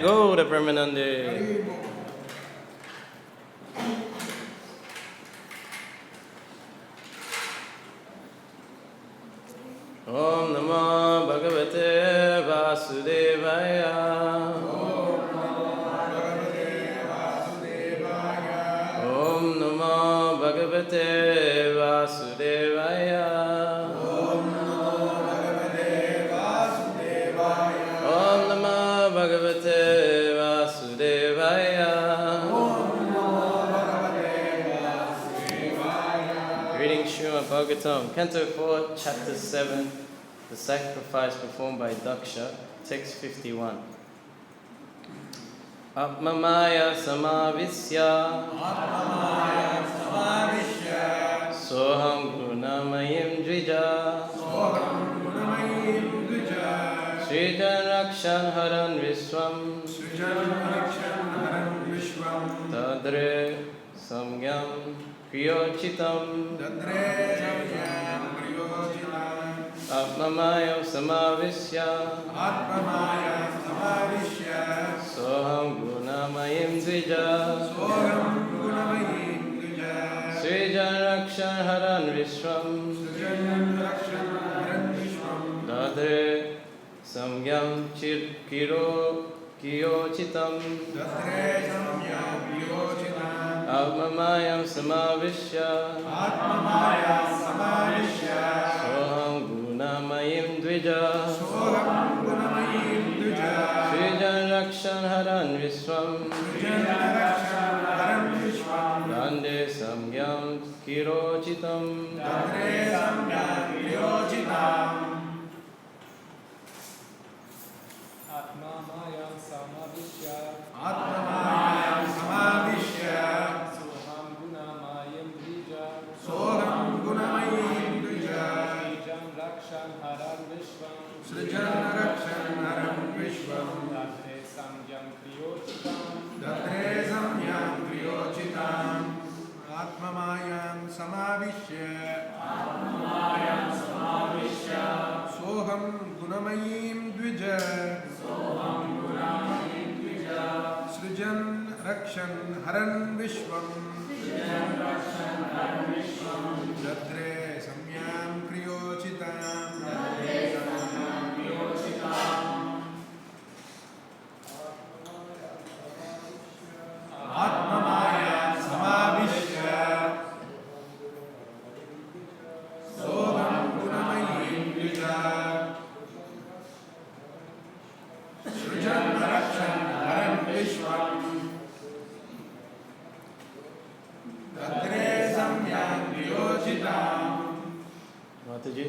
Go the Brahmananda. Om Namo Bhagavate Vasudevaya. Om Namo Bhagavate Vasudevaya. Om Namo Bhagavate Śrīmad Bhāgavatam, Canto 4, Chapter 7, The Sacrifice Performed by Daksha, Text 51. Atmamaya samavisya Soham gunamayim dvija Srijan rakshan haran viswam Tadre samyam Kriyochitam Atmamaya samavisya Soham gunamayim dvija Srijan rakshan haran vishwam Dadre samyam kiyochitam Atmamayam samavishya Soham gunamayim dvija Srijan rakshan haran viswam Dande samyam kirochitam Atmamayam samavishya Srijan rakshan haran vishwam Datre samyam kriyochitam Atmamayam samavishya Soham gunamayim dvija Srijan rakshan haran vishwam Datre samyam kriyochitam Atmamaya samavishya Soham gunamayim dvija Srijan rakshan haran vishwam Tadre samyam kriyochitam. Mataji.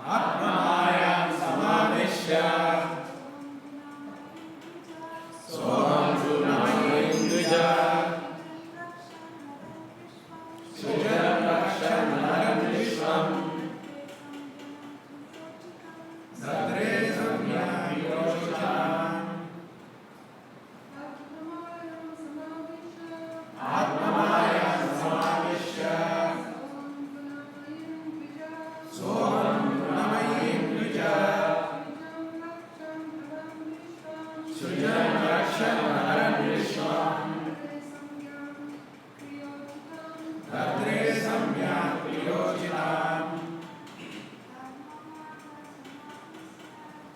Atmamaya samavishya Soham gunamayim dvija Srijan rakshan haran vishwam Tadre samyam kriyochitam. Atmamaya samavishya Soham gunamayim dvija Srijan rakshan haran vishwam Tadre samyam kriyochitam.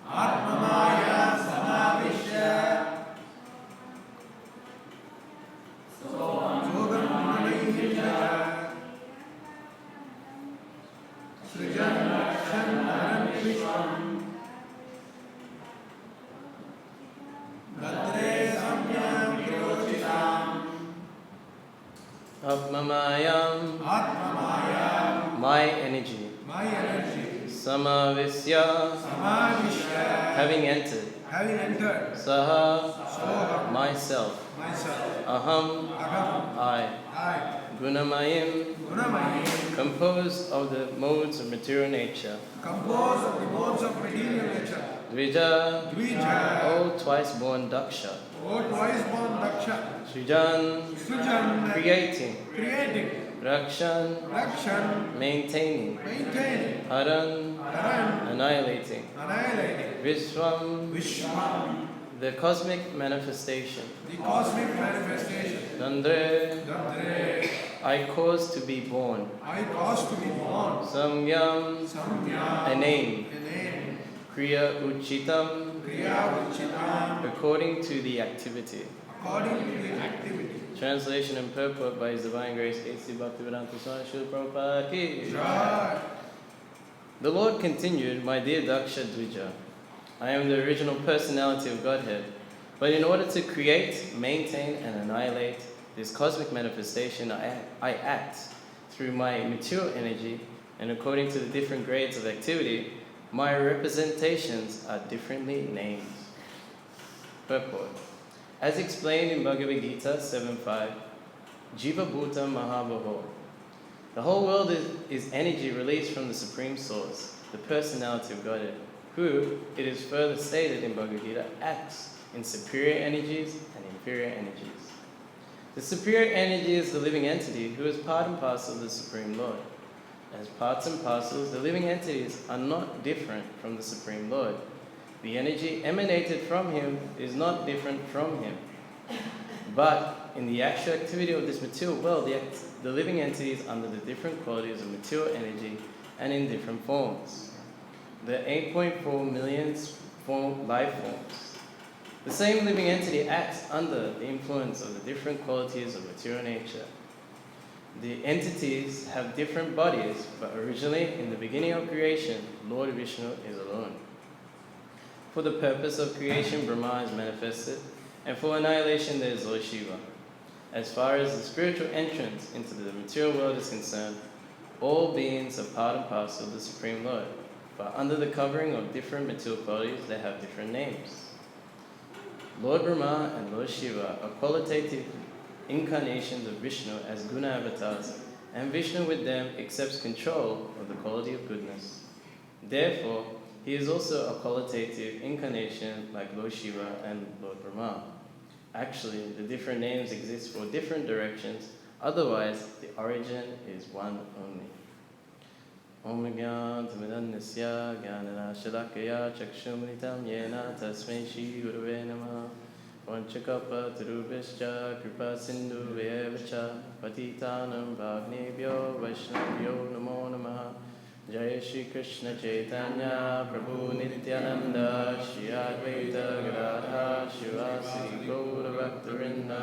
Atmamaya samavishya Soham gunamayim dvija Srijan rakshan haran vishwam Tadre samyam kriyochitam. Atmamayam, my energy. Samavisya, having entered. Saha, myself. Aham, I. Gunamayim, Gunamayi, composed of the modes of material nature. composed of the modes of material nature. Dvija, Dvija, O twice born Daksha. O twice born Daksha. Srijan, Srijan, creating. creating. Rakshan, Rakshan, maintaining. maintaining. Haran, Haran, annihilating. annihilating. Vishwam, Vishwan, the cosmic manifestation. the cosmic manifestation. Dandre, Dandre, I cause to be born. I cause to be born. Samyam, Samya, a name. a name. Kriya Uchitam, Kriya Uchitam, according to the activity. according to the activity. Translation and purport by His Divine Grace A.C. Bhaktivedanta Swami Srila Prabhupada ki. Jai. The Lord continued, my dear Daksha Dvija, I am the original personality of Godhead, but in order to create, maintain, and annihilate this cosmic manifestation, I act through my material energy, and according to the different grades of activity, my representations are differently named. Purport. As explained in Bhagavad Gita 7.5, Jiva Bhuta Mahabhaho. The whole world is energy released from the Supreme Source, the personality of Godhead, who, it is further stated in Bhagavad Gita, acts in superior energies and inferior energies. The superior energy is the living entity who is part and parcel of the Supreme Lord. As parts and parcels, the living entities are not different from the Supreme Lord. The energy emanated from Him is not different from Him. But in the actual activity of this material world, the living entities under the different qualities of material energy and in different forms. The 8.4 million life forms. The same living entity acts under the influence of the different qualities of material nature. The entities have different bodies, but originally, in the beginning of creation, Lord Vishnu is alone. For the purpose of creation, Brahma is manifested, and for annihilation, there is Lord Shiva. As far as the spiritual entrance into the material world is concerned, all beings are part and parcel of the Supreme Lord, but under the covering of different material qualities, they have different names. Lord Brahma and Lord Shiva are qualitative incarnations of Vishnu as guna avatars, and Vishnu with them accepts control of the quality of goodness. Therefore, he is also a qualitative incarnation like Lord Shiva and Lord Brahma. Actually, the different names exist for different directions, otherwise the origin is one only. Om Gyan Tamidannasya Gyanana Shalakaya Chakshumritam Yena Tasmai Shri Gurave Namah Vanchakapa Tarubhischa Kripa Sindhu Vevacha Patitanam Bhagnebhyo Vaishnavyo Namo Namaha Jai Shri Krishna Chaitanya Prabhu Nityananda Shri Advaita Gadadha Shivasi Gaura Bhaktarinda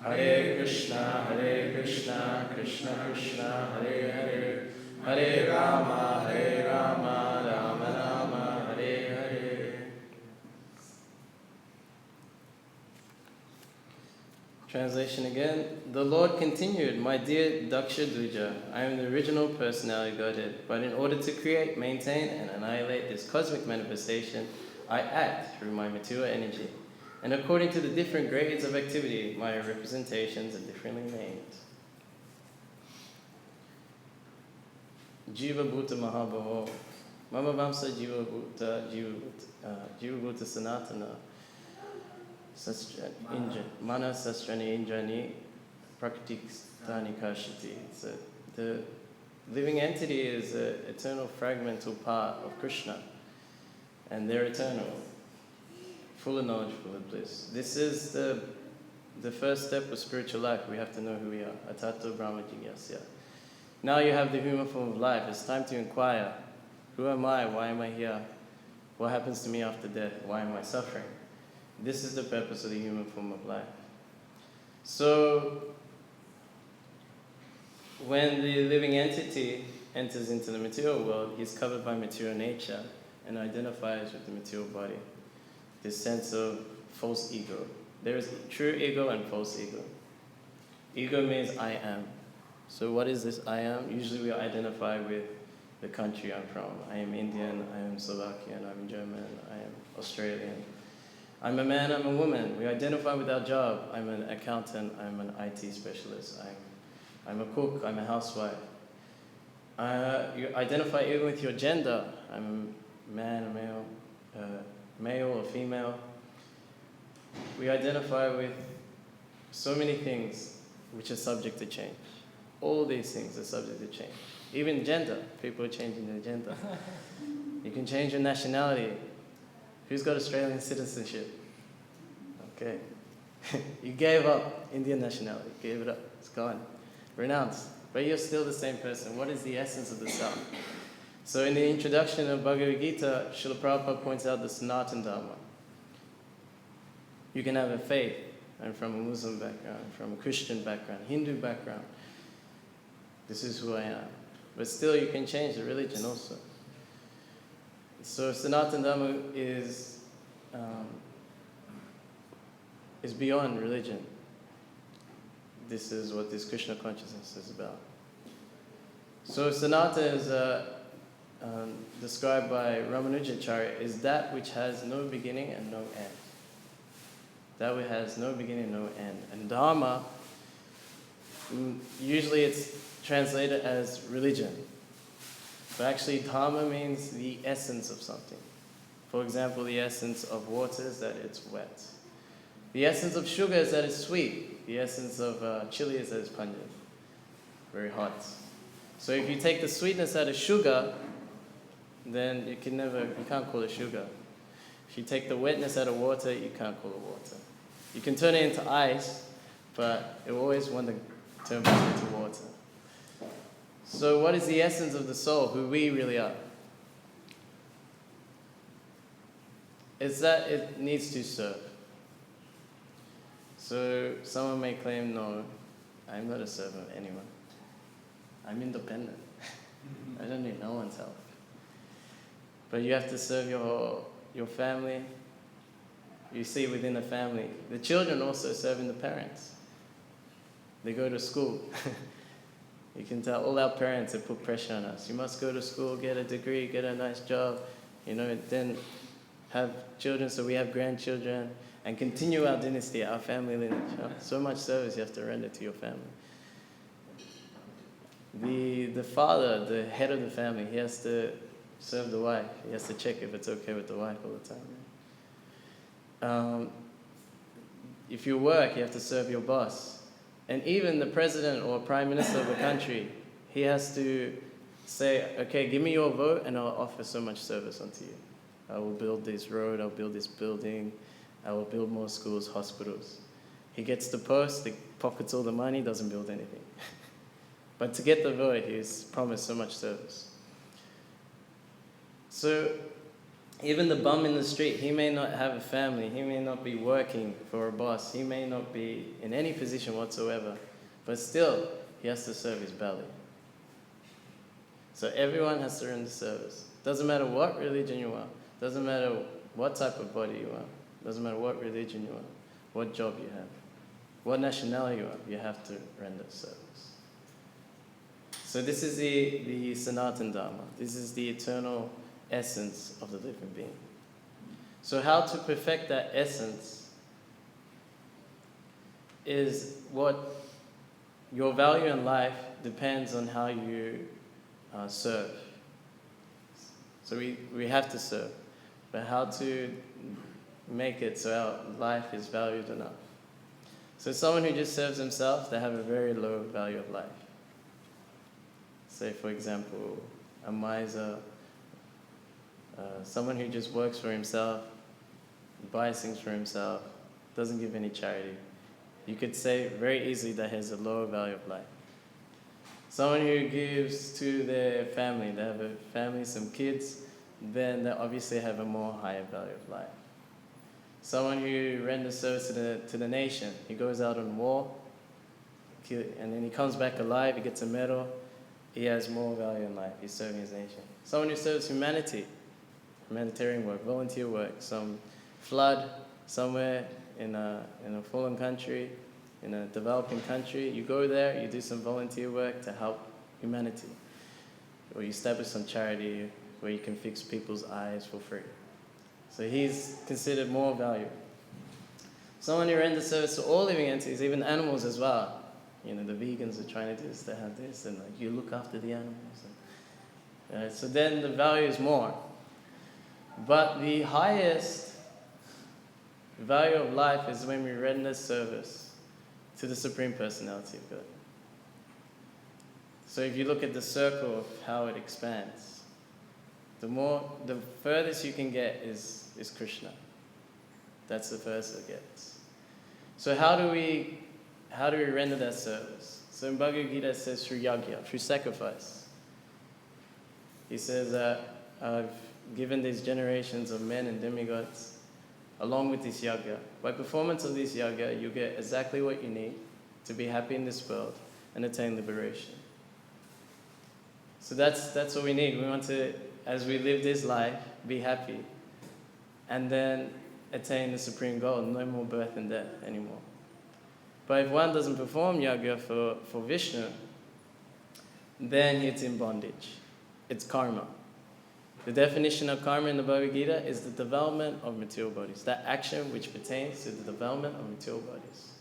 Hare Krishna Krishna Krishna Hare Hare Hare Rama Rama Rama Hare Hare. Translation again. The Lord continued, my dear Daksha Dvija, I am the original personality of Godhead, but in order to create, maintain, and annihilate this cosmic manifestation, I act through my material energy. And according to the different grades of activity, my representations are differently named. Jiva Bhuta Mahabhavo, Mama Vamsa Jiva Bhuta Sanatana, Mana Sastrani Indrani Praktikstani Kashiti. So the living entity is an eternal fragmental part of Krishna, and they're eternal, full of knowledge, full of bliss. This is the first step of spiritual life. We have to know who we are. Atato Brahma Jigyasya. Now you have the human form of life. It's time to inquire, who am I? Why am I here? What happens to me after death? Why am I suffering? This is the purpose of the human form of life. So, when the living entity enters into the material world, he's covered by material nature and identifies with the material body. This sense of false ego. There is true ego and false ego. Ego means I am. So what is this I am? Usually we identify with the country I'm from. I am Indian, I am Slovakian, I'm German, I am Australian. I'm a man, I'm a woman. We identify with our job. I'm an accountant, I'm an IT specialist, I'm I'm a cook, I'm a housewife. You identify even with your gender. I'm a man, a male, male or female. We identify with so many things which are subject to change. All these things are subject to change. Even gender, people are changing their gender. You can change your nationality. Who's got Australian citizenship? Okay. You gave up Indian nationality, gave it up, it's gone. Renounced. But you're still the same person. What is the essence of the self? So in the introduction of Bhagavad Gita, Srila Prabhupada points out the Sanatana Dharma. You can have a faith. I'm from a Muslim background, I'm from a Christian background, Hindu background. This is who I am. But still you can change the religion also. So Sanatana Dharma is beyond religion. This is what this Krishna consciousness is about. So Sanatana is described by Brahmachari is that which has no beginning and no end. That which has no beginning and no end. And Dharma, usually it's translated as religion. But actually Dharma means the essence of something. For example, the essence of water is that it's wet. The essence of sugar is that it's sweet. The essence of chili is that it's pungent, very hot. So if you take the sweetness out of sugar, then you can't call it sugar. If you take the wetness out of water, you can't call it water. You can turn it into ice, but it will always want to turn back into water. So what is the essence of the soul, who we really are? It's that it needs to serve. So someone may claim, no, I'm not a servant of anyone. I'm independent. I don't need no one's help. But you have to serve your family. You see within the family, the children also serving the parents. They go to school. You can tell all our parents have put pressure on us. You must go to school, get a degree, get a nice job, then have children so we have grandchildren, and continue our dynasty, our family lineage. So much service you have to render to your family. The father, the head of the family, he has to serve the wife. He has to check if it's okay with the wife all the time. If you work, you have to serve your boss. And even the president or prime minister of a country, he has to say, okay, give me your vote and I'll offer so much service unto you. I will build this road, I'll build this building, I will build more schools, hospitals. He gets the post, he pockets all the money, doesn't build anything. But to get the vote, he's promised so much service. So even the bum in the street, he may not have a family, he may not be working for a boss, he may not be in any position whatsoever, but still, he has to serve his belly. So everyone has to render service. Doesn't matter what religion you are, doesn't matter what type of body you are, doesn't matter what religion you are, what job you have, what nationality you are, you have to render service. So this is the Sanatana Dharma. This is the eternal essence of the living being. So how to perfect that essence is what your value in life depends on how you serve. So we have to serve, but how to make it so our life is valued enough. So someone who just serves himself, they have a very low value of life. Say, for example, a miser, someone who just works for himself, buys things for himself, doesn't give any charity. You could say very easily that has a lower value of life. Someone who gives to their family, they have a family, some kids, then they obviously have a more higher value of life. Someone who renders service to the nation, he goes out on war, and then he comes back alive, he gets a medal, he has more value in life, he's serving his nation. Someone who serves humanity, humanitarian work, volunteer work, some flood somewhere in a fallen country, in a developing country, you go there, you do some volunteer work to help humanity. Or you establish some charity where you can fix people's eyes for free. So he's considered more valuable. Someone who renders service to all living entities, even animals as well. You know, the vegans are trying to do this, they have this, and like you look after the animals. And, so then the value is more. But the highest value of life is when we render service to the Supreme Personality of God. So if you look at the circle of how it expands, the furthest you can get is Krishna. That's the furthest it gets. So how do we render that service? So in Bhagavad Gita it says through yajna, through sacrifice. He says that I've given these generations of men and demigods along with this yajna. By performance of this yajna, you get exactly what you need to be happy in this world and attain liberation. So that's what we need. We want to, as we live this life, be happy and then attain the supreme goal, no more birth and death anymore. But if one doesn't perform yajna for Vishnu, then it's in bondage. It's karma. The definition of karma in the Bhagavad Gita is the development of material bodies, that action which pertains to the development of material bodies.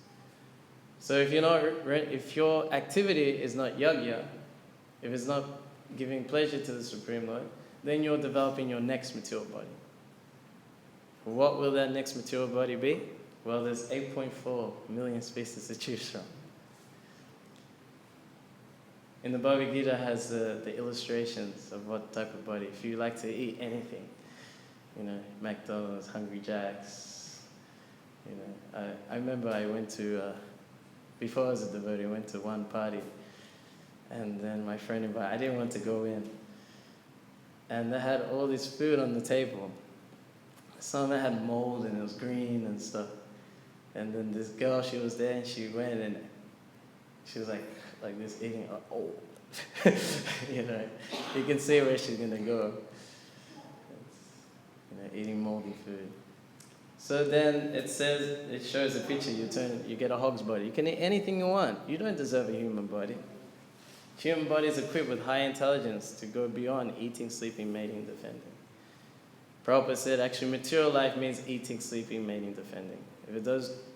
So if your activity is not yajna, if it's not giving pleasure to the Supreme Lord, then you're developing your next material body. What will that next material body be? Well, there's 8.4 million species to choose from. In the Bhagavad Gita has the illustrations of what type of body. If you like to eat anything, you know, McDonald's, Hungry Jack's, you know. I remember I went to, before I was a devotee, I went to one party, and then my friend invited, I didn't want to go in. And they had all this food on the table. Some of it had mold and it was green and stuff. And then this girl, she was there and she went and she was like this eating, you know, you can see where she's gonna go. You know, eating moldy food. So then it shows a picture, you get a hog's body. You can eat anything you want. You don't deserve a human body. Human body is equipped with high intelligence to go beyond eating, sleeping, mating, defending. Prabhupada said actually material life means eating, sleeping, mating, defending. If it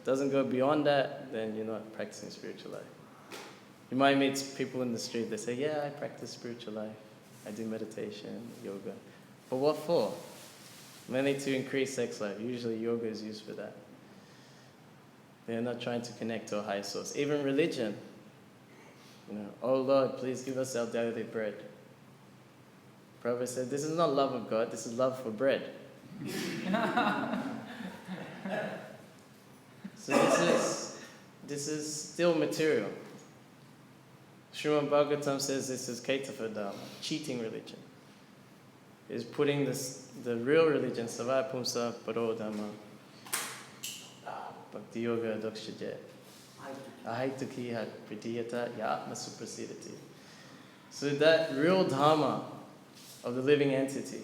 doesn't go beyond that, then you're not practicing spiritual life. You might meet people in the street, they say, yeah, I practice spiritual life. I do meditation, yoga. But what for? Mainly to increase sex life. Usually yoga is used for that. They're not trying to connect to a higher source. Even religion. You know, oh Lord, please give us our daily bread. Prabhupada said, this is not love of God, this is love for bread. So this is still material. Śrīmad Bhāgavatam says this is Kaitafa Dharma, cheating religion. Is putting the real religion, Savaya Pumsa Paro Dhamma, Bhakti Yoga Dakshajet, Ahaituki Pritiyata Yatma Suprasidati. So that real Dharma of the living entity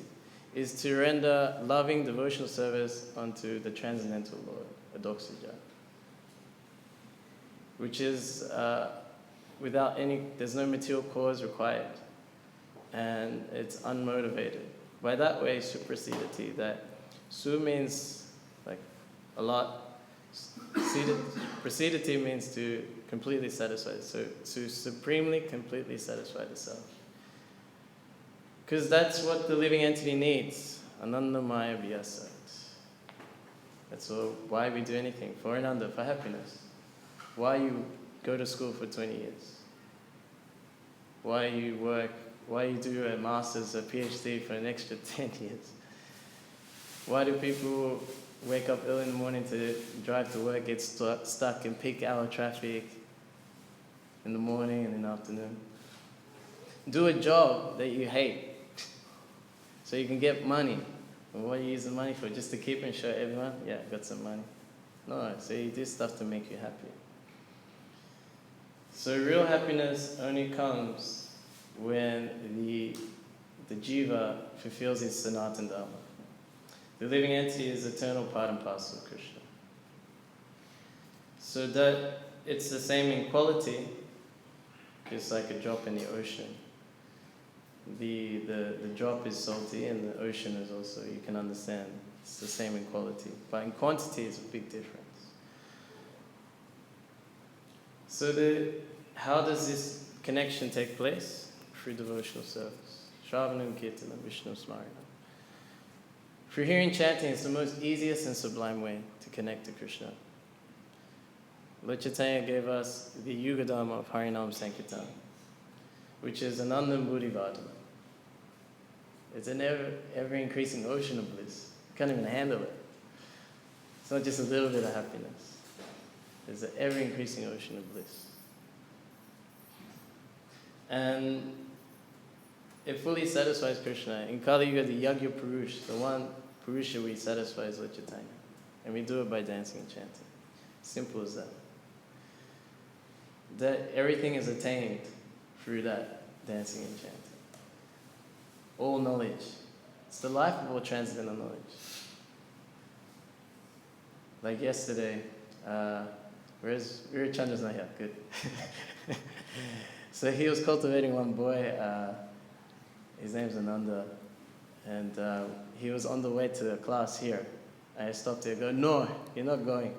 is to render loving devotional service unto the transcendental Lord, Adoksaja, which is there's no material cause required, and it's unmotivated. By that way, suprasidati, that su means like a lot, prasidati means to completely satisfy, so to supremely, completely satisfy the self. Because that's what the living entity needs, anandamaya vyasa. That's why we do anything, for ananda, for happiness. Why you go to school for 20 years. Why you work, why you do a master's, a PhD for an extra 10 years. Why do people wake up early in the morning to drive to work, get stuck in peak hour traffic in the morning and in the afternoon? Do a job that you hate so you can get money. And what do you use the money for? Just to keep and show everyone, yeah, I got some money. No, so you do stuff to make you happy. So real happiness only comes when the jiva fulfills his sanatana dharma. The living entity is eternal part and parcel of Krishna. So that it's the same in quality, it's like a drop in the ocean. The drop is salty and the ocean is also, you can understand, it's the same in quality. But in quantity, it's a big difference. So how does this connection take place? Through devotional service. Shravanam Kirtanam Vishnu Smaranam. Through hearing chanting is the most easiest and sublime way to connect to Krishna. Lord Chaitanya gave us the Yuga Dharma of Harinam Sankirtan, which is Anandam Buddhivardhana. It's an ever-increasing ocean of bliss. You can't even handle it. It's not just a little bit of happiness. It's an ever-increasing ocean of bliss. And it fully satisfies Krishna. In Kali Yuga, the Yagya Purush, the one Purusha we satisfy is Lord Chaitanya. And we do it by dancing and chanting. Simple as that. That everything is attained through that dancing and chanting. All knowledge. It's the life of all transcendental knowledge. Like yesterday, Chandra's not here, good. So he was cultivating one boy, his name's Ananda, and he was on the way to a class here. I stopped there and go, no, you're not going.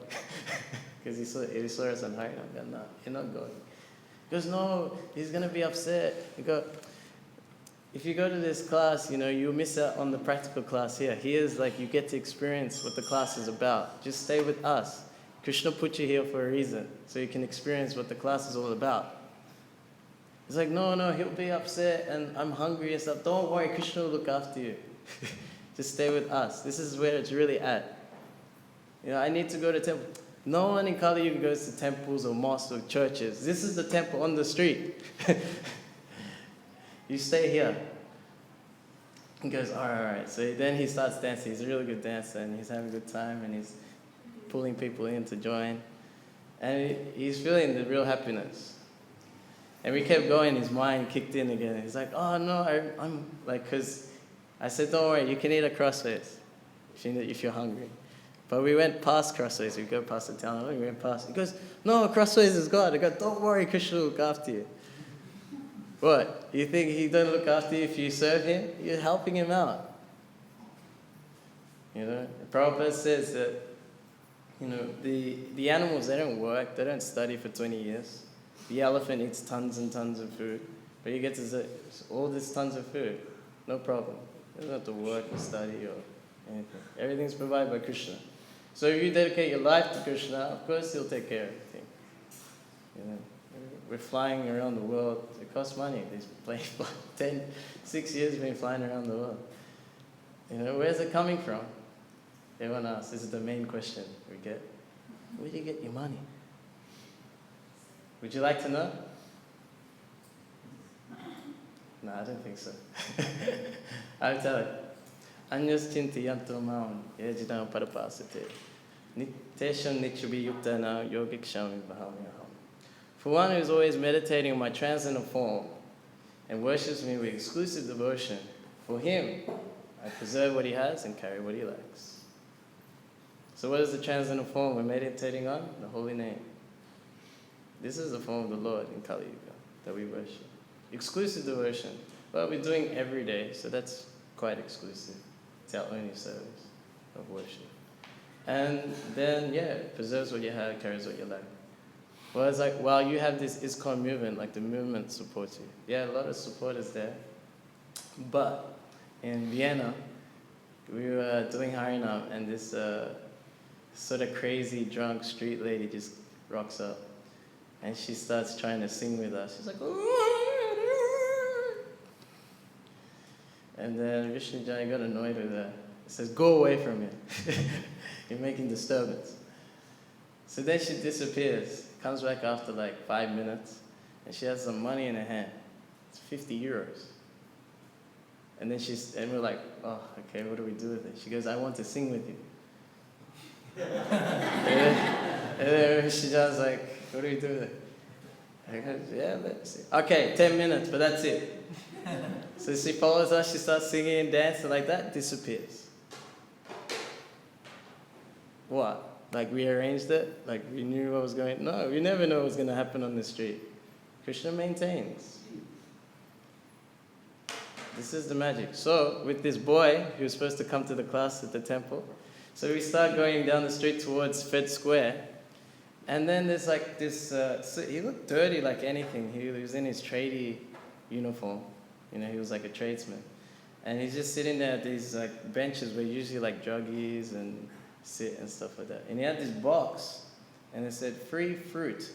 Because he saw us on Harinam. I go, no, you're not going. He goes, no, he's going to be upset. I go, if you go to this class, you'll miss out on the practical class here. Here's like you get to experience what the class is about. Just stay with us. Krishna put you here for a reason, so you can experience what the class is all about. He's like, no, he'll be upset and I'm hungry and stuff. Don't worry, Krishna will look after you. Just stay with us. This is where it's really at. I need to go to temple. No one in Kali Yuga goes to temples or mosques or churches. This is the temple on the street. You stay here. He goes, all right. So then he starts dancing. He's a really good dancer and he's having a good time and he's pulling people in to join. And he's feeling the real happiness. And we kept going, his mind kicked in again. He's like, oh no, I'm like, because I said, don't worry, you can eat at Crossways if you're hungry. But we went past Crossways, we go past the town, we went past. He goes, no, Crossways is God. I go, don't worry, Krishna will look after you. What? You think he don't look after you if you serve him? You're helping him out. Prabhupada says that, the animals, they don't work, they don't study for 20 years. The elephant eats tons and tons of food, but he gets all this tons of food, no problem. He doesn't have to work or study or anything. Everything's provided by Krishna. So if you dedicate your life to Krishna, of course he'll take care of everything. We're flying around the world. It costs money. These planes, 6 years been flying around the world. Where's it coming from? Everyone asks. This is the main question we get. Where do you get your money? Would you like to know? No, I don't think so. I'll tell you. Anyas chintiyanto maam yajidam parapasate. Nitesham nichubi yuktana yogikshami bahamyaham. For one who is always meditating on my transcendental form and worships me with exclusive devotion, for him, I preserve what he has and carry what he lacks. So what is the transcendental form we're meditating on? The holy name. This is the form of the Lord in Kali Yuga that we worship. Exclusive devotion. Well, we're doing every day, so that's quite exclusive. It's our only service of worship. And then, it preserves what you have, carries what you lack. Well, it's like, while you have this ISKCON movement, like the movement supports you. Yeah, a lot of support is there. But in Vienna, we were doing Harinam, and this sort of crazy, drunk street lady just rocks up. And she starts trying to sing with us. She's like, and then Vishnu Jai got annoyed with her. He says, go away from me. You're making disturbance. So then she disappears, comes back after like 5 minutes, and she has some money in her hand. It's 50 euros. And then we're like, oh, okay, what do we do with it? She goes, I want to sing with you. and then Vishnu Jai's like, what do we do with it? I go, yeah, let's see. Okay, 10 minutes, but that's it. So she follows us, she starts singing and dancing like that, disappears. What? Like we arranged it? Like we knew what was going on? No, we never know what's going to happen on the street. Krishna maintains. This is the magic. So with this boy who was supposed to come to the class at the temple, so we start going down the street towards Fed Square. And then there's like this, so he looked dirty like anything. He was in his tradie uniform. You know, he was like a tradesman. And he's just sitting there at these like benches where usually like druggies and sit and stuff like that. And he had this box and it said free fruit.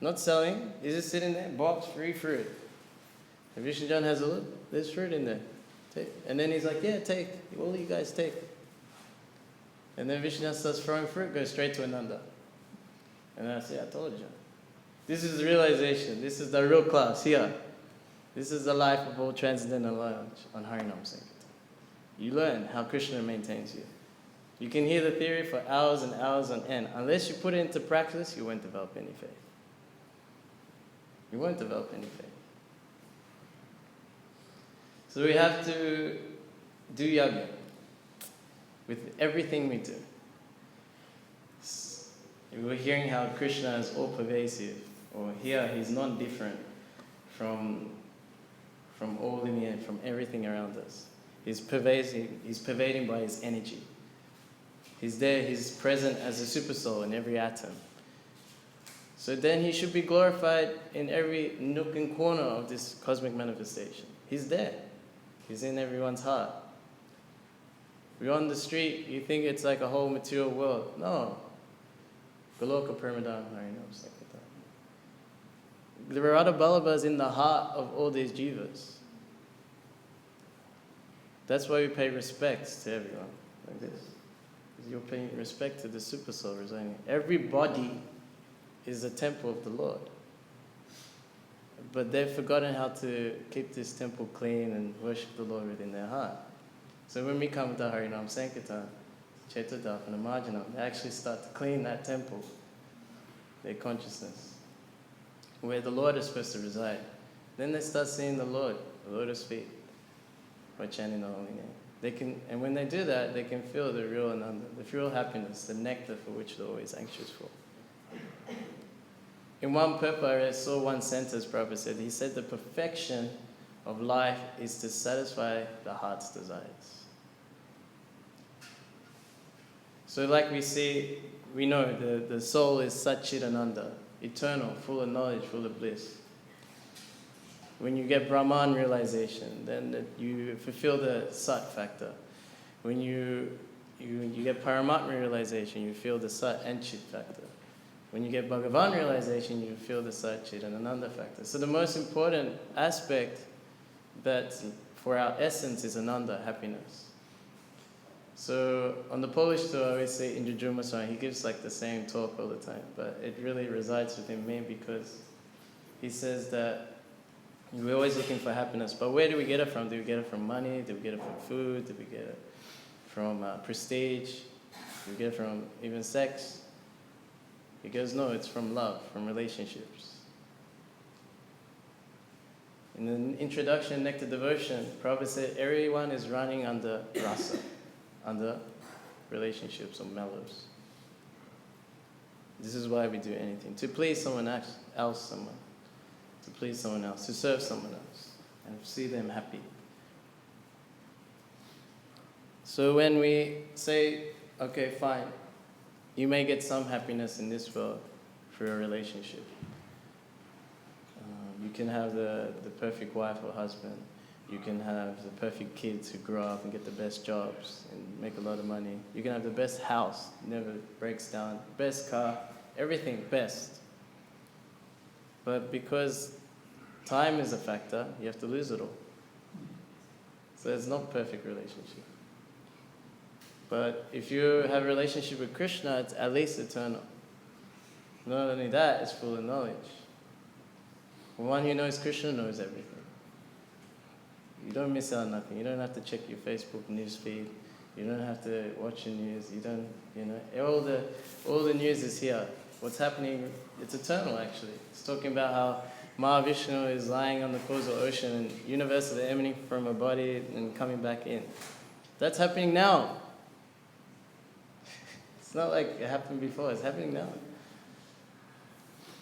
Not selling, he's just sitting there, box, free fruit. And Vishnu John has a look, there's fruit in there. Take. And then he's like, yeah, take, all you guys take. And then Vishnu John starts throwing fruit, goes straight to Ananda. And I say, I told you. This is realization, this is the real class here. This is the life of all transcendental knowledge on Harinam Sankirtan. You learn how Krishna maintains you. You can hear the theory for hours and hours on end. Unless you put it into practice, you won't develop any faith. You won't develop any faith. So we have to do yoga with everything we do. We're hearing how Krishna is all pervasive, or here he's not different from all lineage, from everything around us. He's pervading by his energy. He's there, he's present as a super soul in every atom. So then he should be glorified in every nook and corner of this cosmic manifestation. He's there. He's in everyone's heart. We're on the street, you think it's like a whole material world. No. Goloka Paramadam Harinam Sankirtan. There are other Balabhas in the heart of all these jivas. That's why we pay respects to everyone, like this. You're paying respect to the super soul residing. Every body is a temple of the Lord. But they've forgotten how to keep this temple clean and worship the Lord within their heart. So when we come to Harinam Sankirtan, Chetadap and Amarjanam, they actually start to clean that temple, their consciousness, where the Lord is supposed to reside. Then they start seeing the Lord, the lotus feet, by chanting the holy name. They can, and when they do that, they can feel the real Ananda, the real happiness, the nectar for which they're always anxious for. In one purpose, I saw one sentence Prabhupada said. He said the perfection of life is to satisfy the heart's desires. So like we see, we know the soul is Satchidananda, eternal, full of knowledge, full of bliss. When you get Brahman realization, then you fulfill the Sat factor. When you get Paramatma realization, you feel the Sat and Chit factor. When you get Bhagavan realization, you feel the Sat, Chit and Ananda factor. So the most important aspect that for our essence is Ananda, happiness. So on the Polish tour, I always say Indra Juma Swami, he gives like the same talk all the time, but it really resides within me because he says that we're always looking for happiness, but where do we get it from? Do we get it from money? Do we get it from food? Do we get it from prestige? Do we get it from even sex? He goes, no, it's from love, from relationships. In the introduction, Nectar Devotion, Prabhupada said everyone is running under rasa, under relationships or mellows. This is why we do anything, to please someone else, to please someone else, to serve someone else, and see them happy. So when we say, okay, fine, you may get some happiness in this world through a relationship. You can have the perfect wife or husband. You can have the perfect kids who grow up and get the best jobs and make a lot of money. You can have the best house, never breaks down, best car, everything best. But because time is a factor, you have to lose it all. So it's not a perfect relationship. But if you have a relationship with Krishna, it's at least eternal. Not only that, it's full of knowledge. The one who knows Krishna knows everything. You don't miss out on nothing. You don't have to check your Facebook news feed. You don't have to watch the news. You don't, all the news is here. What's happening, it's eternal actually. It's talking about how Mahavishnu is lying on the causal ocean and universes are emanating from a body and coming back in. That's happening now. It's not like it happened before, it's happening now.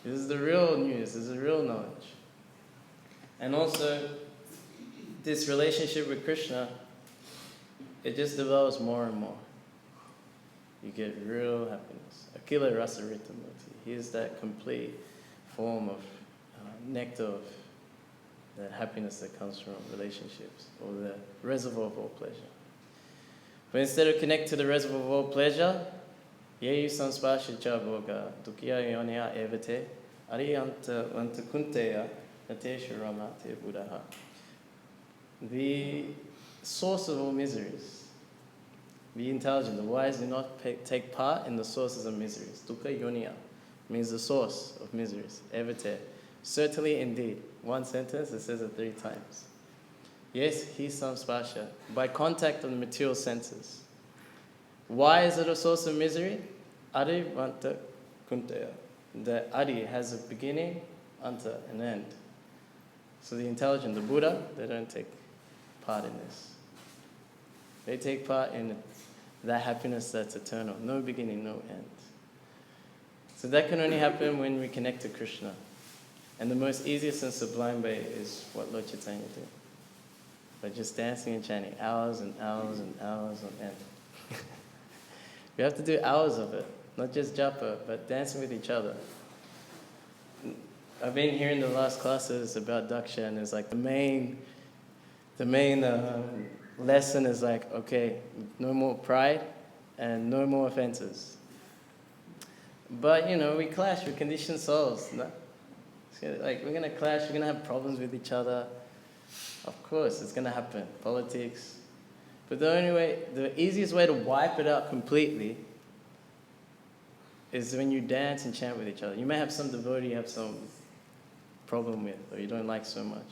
This is the real news, this is the real knowledge. And also, this relationship with Krishna, it just develops more and more. You get real happiness, a Akila Rasaritamurti. He is that complete form of nectar of the happiness that comes from relationships, or the reservoir of all pleasure. But instead of connect to the reservoir of all pleasure, yeyu samspasha cha bhoga dukya yonya evate ariyanta vantakunteya natesha ramate buddha. The source of all miseries. Be intelligent. The wise do not take part in the sources of miseries. Dukkha yonya means the source of miseries. Evate. Certainly, indeed. One sentence, it says it 3 times. Yes, he samspasha. By contact of the material senses. Why is it a source of misery? Adi vanta kunteya. The Adi has a beginning, anta, an end. So the intelligent, the Buddha, they don't take part in this. They take part in that happiness that's eternal. No beginning, no end. So that can only happen when we connect to Krishna. And the most easiest and sublime way is what Lord Chaitanya did. By just dancing and chanting hours and hours and hours on end. We have to do hours of it. Not just japa, but dancing with each other. I've been hearing the last classes about Daksha, and it's like the main lesson is like, okay, no more pride and no more offenses. But we clash with conditioned souls. No? Like, we're gonna clash, we're gonna have problems with each other. Of course, it's gonna happen. Politics. But the easiest way to wipe it out completely is when you dance and chant with each other. You may have some devotee you have some problem with, or you don't like so much.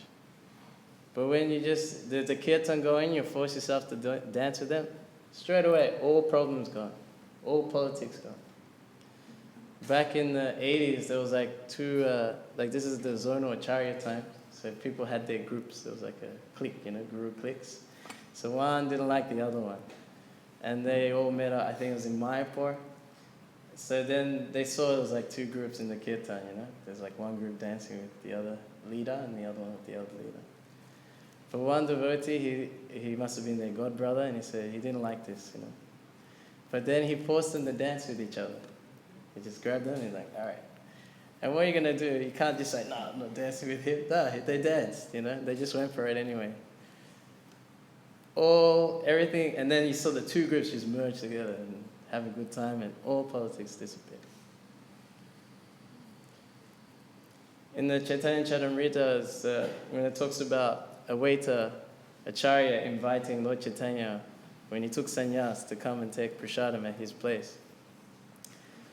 But when there's a kirtan going, you force yourself to dance with them, straight away, all problems gone. All politics gone. Back in the 80s, there was like this is the zonal Acharya time. So people had their groups. There was like a clique, guru cliques. So one didn't like the other one. And they all met up, I think it was in Mayapur. So then they saw there was like 2 groups in the kirtan, There's like one group dancing with the other leader and the other one with the other leader. But one devotee, he must have been their god brother, and he said he didn't like this, But then he forced them to dance with each other. He just grabbed them and he's like, all right. And what are you going to do? You can't just say, no, I'm not dancing with him. No, they danced, They just went for it anyway. Everything, and then you saw the 2 groups just merge together and have a good time, and all politics disappeared. In the Chaitanya Charitamrita, when it talks about a waiter, Acharya, inviting Lord Chaitanya when he took sannyas to come and take prasadam at his place.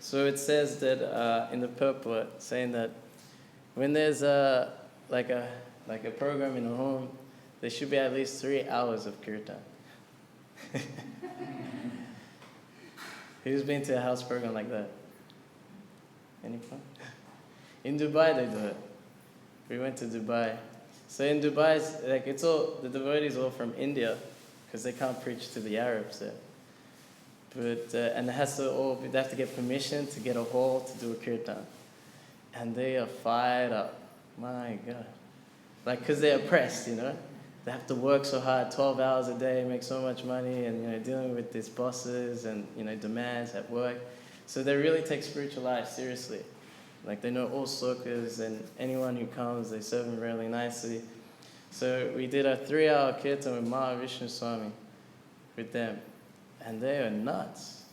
So it says that in the purport, saying that when there's a program in a home, there should be at least 3 hours of kirtan. Who's been to a house program like that? Anyone? In Dubai they do it. We went to Dubai. So in Dubai, it's all, the devotees are all from India, because they can't preach to the Arabs there. But and they have to get permission to get a hall to do a kirtan. And they are fired up. My God. Because they're oppressed, They have to work so hard, 12 hours a day, make so much money, and dealing with these bosses and demands at work. So they really take spiritual life seriously. They know all slokas, and anyone who comes, they serve them really nicely. So we did a 3-hour kirtan with Vishnu Swami with them, and they are nuts.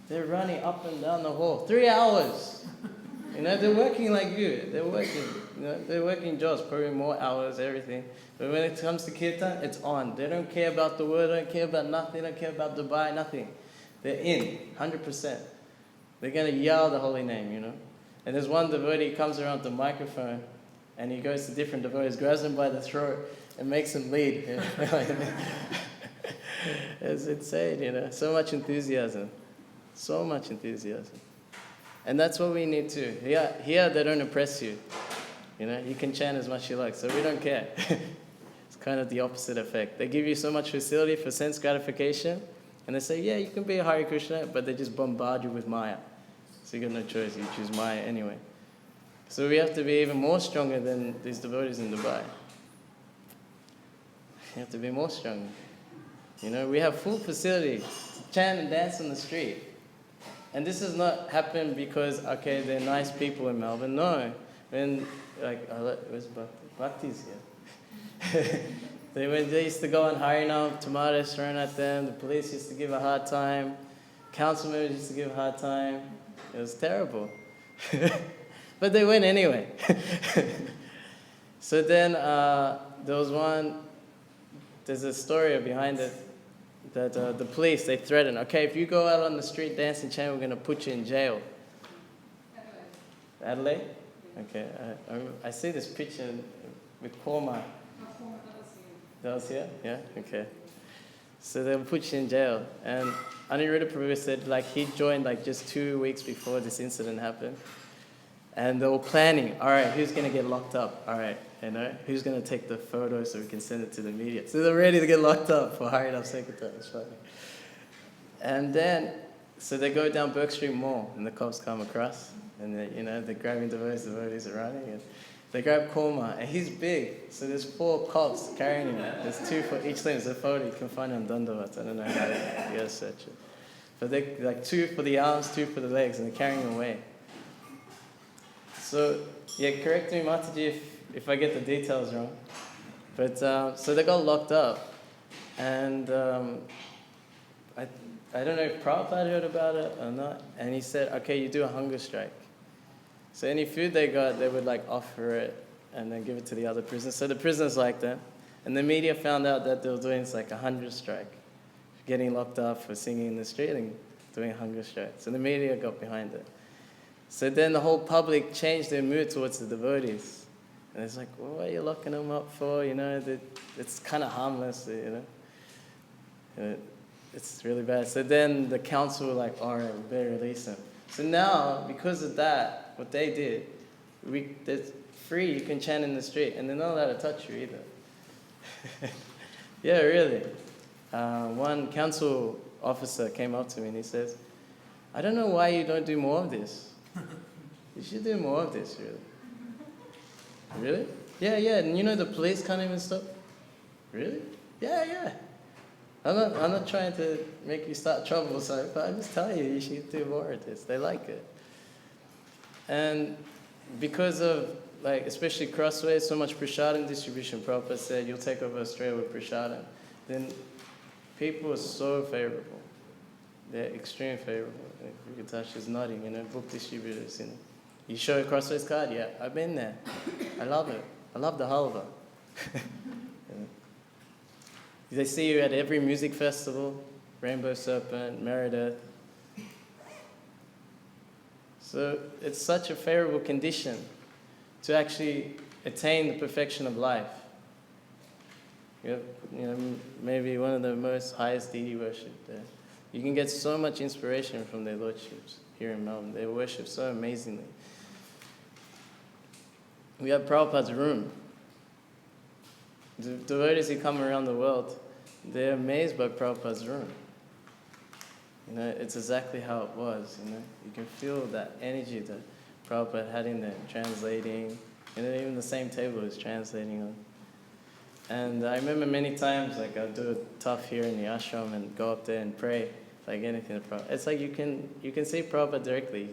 They're running up and down the hall, 3 hours. They're working like you. They're working. They're working jobs, probably more hours, everything. But when it comes to kirtan, it's on. They don't care about the word, they don't care about nothing, they don't care about Dubai, nothing. They're in, 100%. They're going to yell the holy name, And there's one devotee, comes around the microphone, and he goes to different devotees, grabs them by the throat, and makes them lead. It's insane, So much enthusiasm. So much enthusiasm. And that's what we need too. Here they don't oppress you. You can chant as much as you like, so we don't care. It's kind of the opposite effect. They give you so much facility for sense gratification, and they say, yeah, you can be a Hare Krishna, but they just bombard you with Maya. So you got no choice, you choose Maya anyway. So we have to be even more stronger than these devotees in Dubai. You have to be more stronger. We have full facility to chant and dance on the street. And this has not happened because, okay, they're nice people in Melbourne. No. When, like, where's Bhakti's here? They used to go on Harinamananda, tomatoes thrown at them. The police used to give a hard time. Council members used to give a hard time. It was terrible. But they went anyway. So then there was there's a story behind it, that the police, they threatened, okay, if you go out on the street dancing chant, we're going to put you in jail. Adelaide? Okay, I see this picture with Korma. That was here? Yeah? Okay. So they'll put you in jail. And Aniruddha Prabhu said, like, he joined like just 2 weeks before this incident happened. And they were planning, all right, who's going to get locked up? All right, who's going to take the photo so we can send it to the media? So they're ready to get locked up for Harinam Sankirtan. It's funny. And then, so they go down Burke Street Mall, and the cops come across, and they're grabbing devotees are running, and they grab Korma, and he's big, so there's 4 cops carrying him. There's 2 for each lane. There's a photo, you can find it on Dandavat. I don't know how you gotta search it. But they like 2 for the arms, 2 for the legs, and they're carrying him away. So, yeah, correct me, Mataji, if I get the details wrong. But, so they got locked up. And I don't know if Prabhupada heard about it or not. And he said, okay, you do a hunger strike. So any food they got, they would like offer it and then give it to the other prisoners. So the prisoners liked that. And the media found out that they were doing like a hunger strike. Getting locked up for singing in the street and doing a hunger strike. So the media got behind it. So then the whole public changed their mood towards the devotees. And it's like, well, what are you locking them up for? It's kind of harmless, It's really bad. So then the council were like, all right, we better release them. So now, because of that, what they did, it's free, you can chant in the street, and they're not allowed to touch you either. Yeah, really. One council officer came up to me and he says, I don't know why you don't do more of this. You should do more of this, really. Really? Yeah, and the police can't even stop. Really? Yeah. I'm not trying to make you start trouble, but I'm just telling you should do more of this. They like it. And because of, like, especially Crossway, so much prasadam distribution, Prabhupada said, you'll take over Australia with prasadam. Then people are so favorable. They're extremely favorable. Vikatash is nodding, book distributors, You show a Crossways card? Yeah, I've been there. I love it. I love the halva. They see you at every music festival, Rainbow Serpent, Meredith. So it's such a favorable condition to actually attain the perfection of life. Maybe one of the most highest deity worship there. You can get so much inspiration from their lordships here in Melbourne. They worship so amazingly. We have Prabhupada's room. The devotees who come around the world, they're amazed by Prabhupada's room. It's exactly how it was, You can feel that energy that Prabhupada had in there, translating. Even the same table is translating on. And I remember many times, like, I'd do it tough here in the ashram and go up there and pray, like anything to Prabhupada. It's like you can see Prabhupada directly.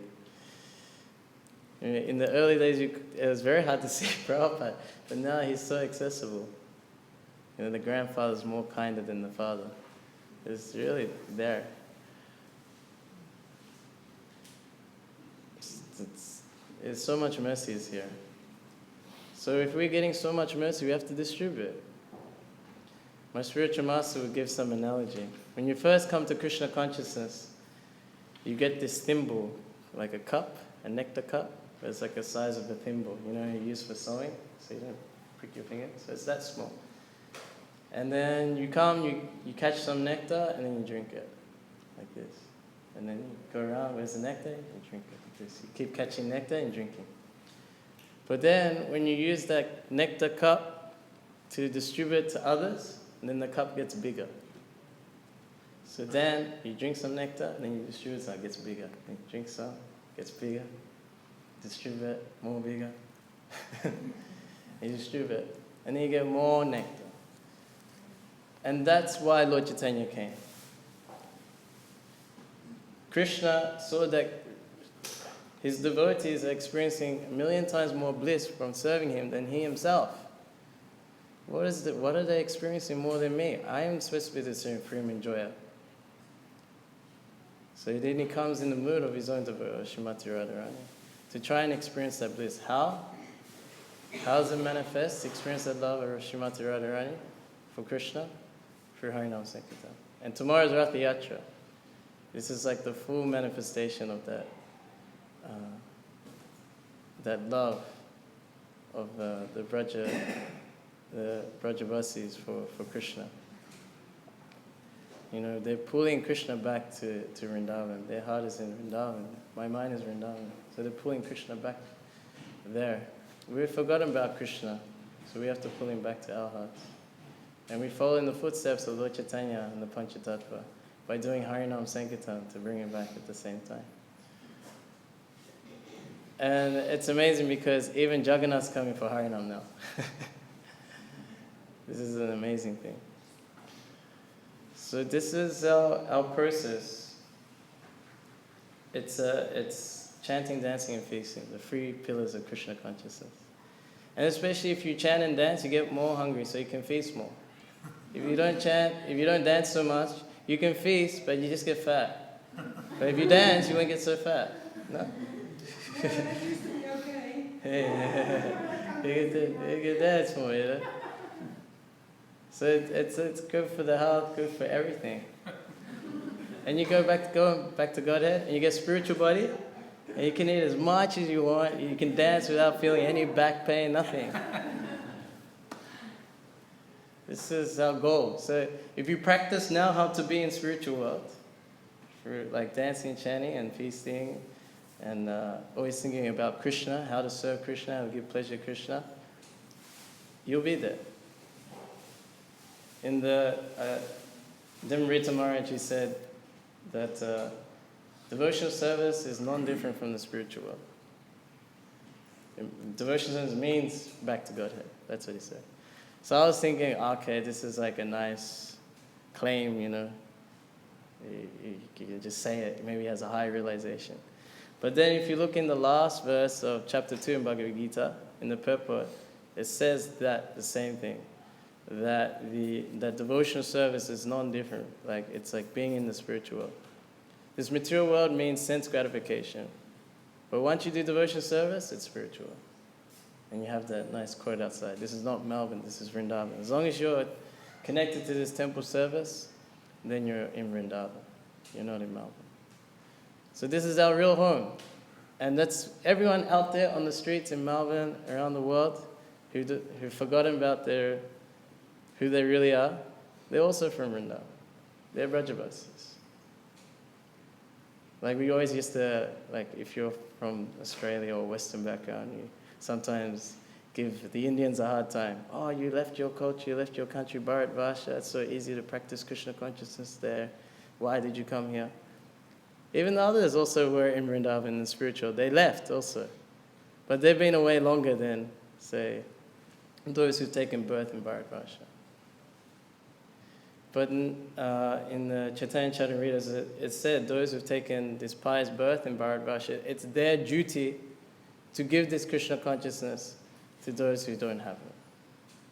In the early days, it was very hard to see Prabhupada, but now he's so accessible. The grandfather's more kinder than the father. It's really there. It's so much mercy is here. So if we're getting so much mercy, we have to distribute it. My spiritual master would give some analogy. When you first come to Krishna consciousness, you get this thimble, like a cup, a nectar cup. It's like the size of a thimble, you use for sewing, so you don't prick your finger. So it's that small. And then you come, you catch some nectar, and then you drink it, like this. And then you go around, where's the nectar? You drink it like this. You keep catching nectar and drinking. But then, when you use that nectar cup to distribute to others, then the cup gets bigger. So then, you drink some nectar, and then you distribute some, it gets bigger. Then you drink some, it gets bigger. Distribute, more bigger. You distribute. And then you get more nectar. And that's why Lord Chaitanya came. Krishna saw that his devotees are experiencing a million times more bliss from serving him than he himself. What are they experiencing more than me? I am supposed to be the supreme enjoyer. So then he comes in the mood of his own devotee, Srimati Radharani, to try and experience that bliss. How? How does it manifest? Experience that love of Srimati Radharani for Krishna? Through Harinam Sankirtan. And tomorrow is Rath Yatra. This is like the full manifestation of that love of the Brajavasis for Krishna. You know, they're pulling Krishna back to Vrindavan. Their heart is in Vrindavan. My mind is Vrindavan. So they're pulling Krishna back there. We've forgotten about Krishna, so we have to pull him back to our hearts. And we follow in the footsteps of Lord Chaitanya and the Panchatattva by doing Harinam Sankirtan to bring him back at the same time. And it's amazing because even Jagannath's coming for Harinam now. This is an amazing thing. So this is our process. It's chanting, dancing, and feasting, the three pillars of Krishna consciousness. And especially if you chant and dance, you get more hungry, so you can feast more. If you don't chant, if you don't dance so much, you can feast, but you just get fat. But if you dance, you won't get so fat. No? That used to be okay. You can dance more, you know? So it's good for the health, good for everything. And you go back to Godhead, and you get spiritual body, and you can eat as much as you want. You can dance without feeling any back pain, nothing. This is our goal. So if you practice now how to be in spiritual world, for like dancing, chanting, and feasting, and always thinking about Krishna, how to serve Krishna, how to give pleasure to Krishna, you'll be there. In the Dhimrita Maharaj, he said that devotional service is non-different from the spiritual world. Devotional service means back to Godhead. That's what he said. So I was thinking, okay, this is like a nice claim, you know. You just say it. Maybe he has a high realization. But then if you look in the last verse of chapter 2 in Bhagavad Gita, in the purport, it says that the same thing. That devotional service is non-different. Like it's like being in the spiritual world. This material world means sense gratification. But once you do devotional service, it's spiritual. And you have that nice quote outside. This is not Melbourne, this is Vrindavan. As long as you're connected to this temple service, then you're in Vrindavan. You're not in Melbourne. So this is our real home. And that's everyone out there on the streets in Melbourne, around the world, who've forgotten about who they really are. They're also from Vrindavan. They're Brajavasis. Like we always used to, like if you're from Australia or Western background, you sometimes give the Indians a hard time. Oh, you left your culture, you left your country, Bharat Vasha, it's so easy to practice Krishna consciousness there. Why did you come here? Even the others also were in Vrindavan and spiritual. They left also. But they've been away longer than, say, those who've taken birth in Bharat Vasha. But in the Chaitanya Charitamrita, it said those who've taken this pious birth in Bharat Vasha, it's their duty to give this Krishna consciousness to those who don't have it.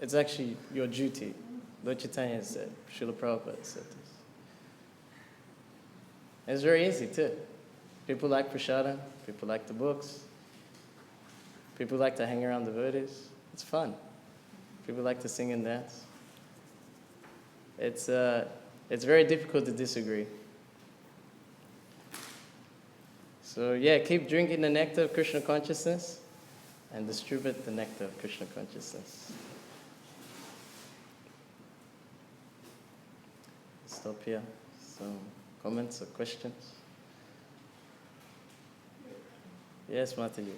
It's actually your duty. Lord Chaitanya said, Srila Prabhupada said this. It's very easy too. People like prasadam, people like the books, people like to hang around devotees. It's fun. People like to sing and dance. It's very difficult to disagree. So yeah, keep drinking the nectar of Krishna consciousness and distribute the nectar of Krishna consciousness. Stop here. Some comments or questions? Yes, Mataji.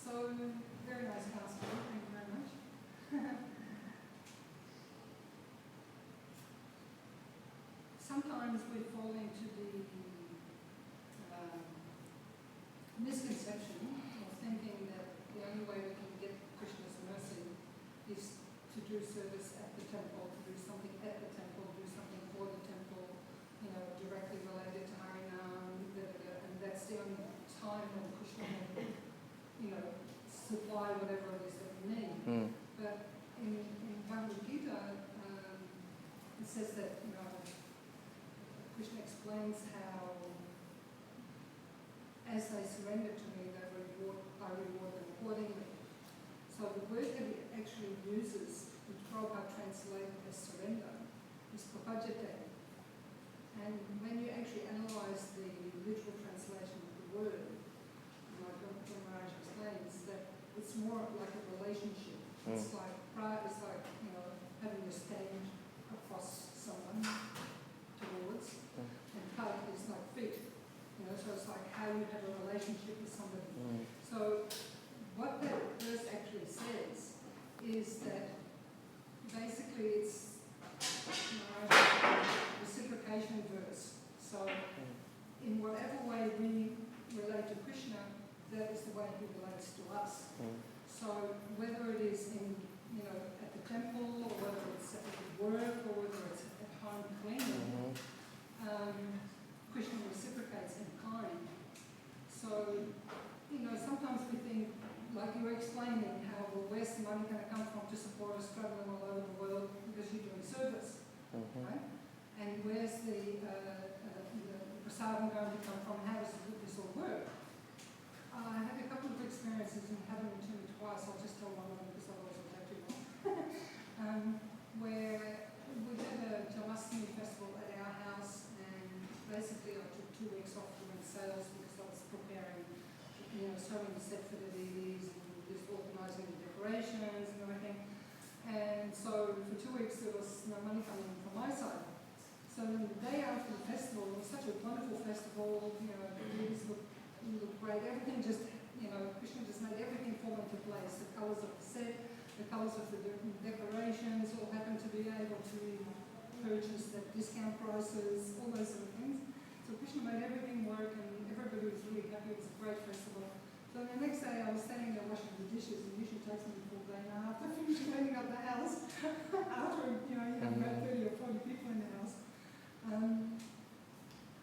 So, very nice class, thank you very much. Sometimes we fall into the misconception of thinking that the only way we can get time when Krishna will, supply whatever it is that we need. But in Bhagavad Gita, it says that, Krishna explains how as they surrender to me, I reward them accordingly. So the word that he actually uses, which Prabhupada translated as surrender, is prabhajate. And when you actually analyse the literal translation of the word, like Brahmachari explains, that it's more like a relationship. It's like having your stand across someone towards, and part is like feet. So it's like how you have a relationship with somebody. So what that verse actually says is that basically it's a reciprocation verse. So in whatever way we relate to Krishna, that is the way he relates to us. So whether it is in, at the temple, or whether it's at work, or whether it's at home cleaning, Krishna reciprocates in kind. So, sometimes we think, like you were explaining, how, well, where's the money going to come from to support us traveling all over the world because you're doing service, right? And where's the prasadam going to come from? How does this all work? I had a couple of experiences, and haven't been to me twice. I'll just tell one of them because otherwise it'll take too long. Where we had a Jamasthami festival at our house, and basically I took 2 weeks off doing sales because I was preparing, sewing the set for the deities and just organising the decorations and everything. And so for 2 weeks there was no money coming in from my side. So then the day after the festival, it was such a wonderful festival, the deities looked great, everything just, Krishna just made everything fall into place. The colours of the set, the colours of the different decorations, all happened to be able to purchase at discount prices, all those sort of things. So Krishna made everything work, and everybody was really happy. It was a great festival. So the next day I was standing there washing the dishes, and usually takes me a full day and a half to finish cleaning up the house after, you have about 30 or 40 people in the house.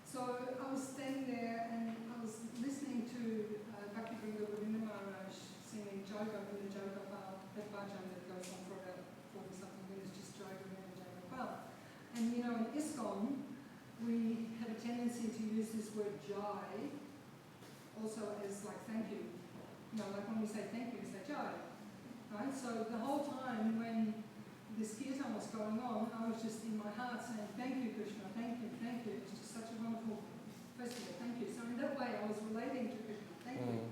So I was standing there and I was listening to Bhaktivedanta singing Jai Govinda Jai Gopal, that bhajan that goes on for about 40-something minutes, just Jai Govinda Jai Gopal. And in ISKCON, we have a tendency to use this word Jai also as like thank you. Like when we say thank you, we say Jai. Right? So the whole time when this kirtan was going on, I was just in my heart saying, thank you, Krishna, thank you, thank you. It's just such a wonderful festival, thank you. So in that way, I was relating to Krishna, thank you.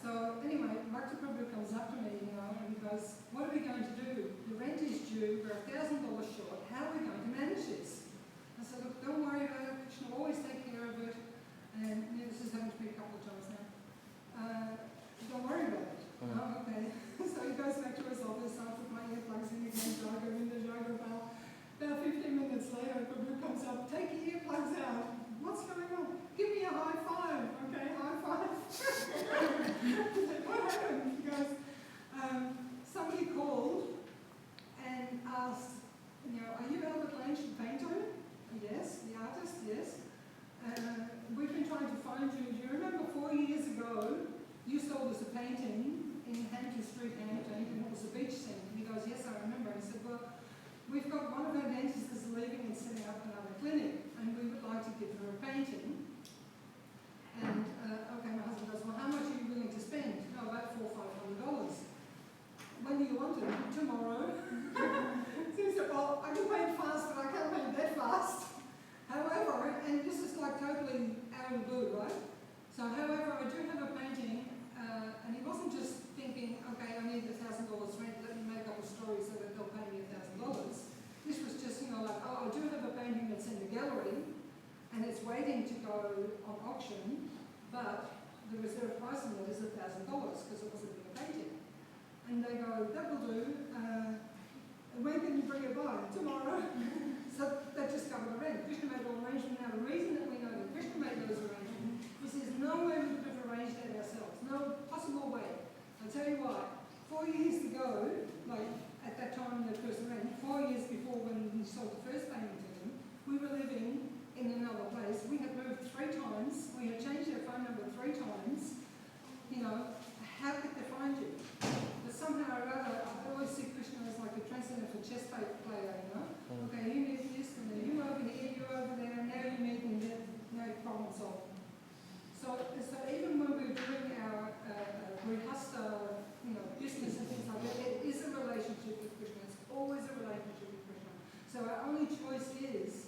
So anyway, Bhakti Prabhu comes up to me, and he goes, what are we going to do? The rent is due, we're $1,000 short, how are we going to manage this? I said, look, don't worry about it, Krishna will always take care of it. And this has happened to me a couple of times now. Don't worry about it. Oh, okay. So he goes back to his office, I put my earplugs in again, Jai Govinda Jai Gopal. About 15 minutes later, Prabhu comes up, take your earplugs out. What's going on? Give me a high five. Okay, high five. What happened? He goes, somebody called and asked, are you Albert Lange, the painter? Yes. The artist? Yes. We've been trying to find you. Do you remember 4 years ago, you sold us a painting in Hampton Street, Hampton, and it was a beach scene? And he goes, yes, I remember. And he said, well, we've got one of our dentists is leaving and setting up another clinic, and we would like to give her a painting. And, okay, my husband goes, well, how much are you willing to spend? Oh, about $400 or $500. When do you want it? Tomorrow. So he said, well, I can pay it fast, but I can't pay it that fast. However, and this is like totally out of the blue, right? So, however, I do have a painting, and he wasn't just thinking, okay, I need $1,000 rent, let me make up a story so that they'll pay me $1,000. This was just, like, oh, I do have a painting that's in the gallery, and it's waiting to go on auction, but the reserve price on it is $1,000 because it was a bigger painting. And they go, that will do. When can you bring it by? Tomorrow. So that just covered the rent. Krishna made all arrangements. Now the reason that we know that Krishna made those arrangements is there's no way we could have arranged that ourselves. No possible way. I'll tell you what, 4 years ago, like at that time in the first rent, 4 years before when we sold the first painting to him, we were living in another place. We had moved 3 times. We had changed our phone number 3 times. household. So even when we're doing our grihastha, business and things like that, it is a relationship with Krishna. It's always a relationship with Krishna. So our only choice is,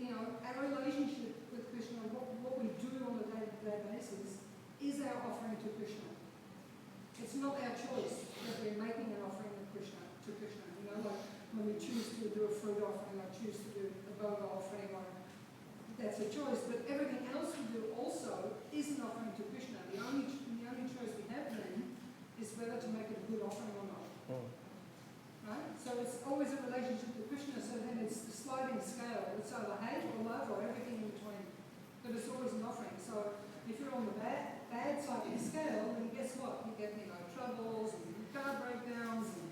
our relationship with Krishna, what we do on a day-to-day basis, is our offering to Krishna. It's not our choice that we're making an offering of Krishna to Krishna. Like when we choose to do a fruit offering, or choose to do a bhoga offering, that's a choice. But everything else we do also is an offering to Krishna. The only choice we have then is whether to make it a good offering or not. Right? So it's always a relationship to Krishna. So then it's the sliding scale. It's either hate or love or everything in between. But it's always an offering. So if you're on the bad side of the scale, then guess what? You get troubles and car breakdowns and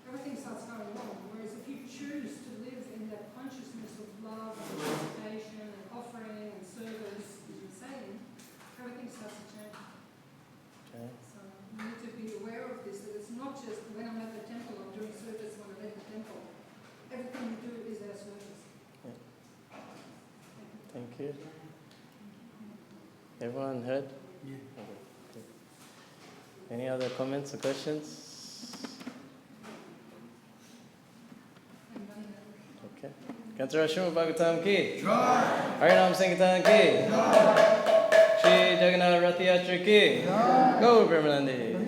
everything starts going wrong. Whereas if you choose to live in that consciousness of love and participation and offering and service, as you're saying, everything starts to change. Okay. So you need to be aware of this, that it's not just when I'm at the temple, I'm doing service when I'm at the temple. Everything we do is our service. Yeah. Thank you. Everyone heard? Yeah. Okay. Any other comments or questions? Okay. Kantar Śrīmad Bhāgavatam ki. Harinamananda Sankirtan ki. Shri Jagannath Rath Yatra ki. Go Brahmanandi.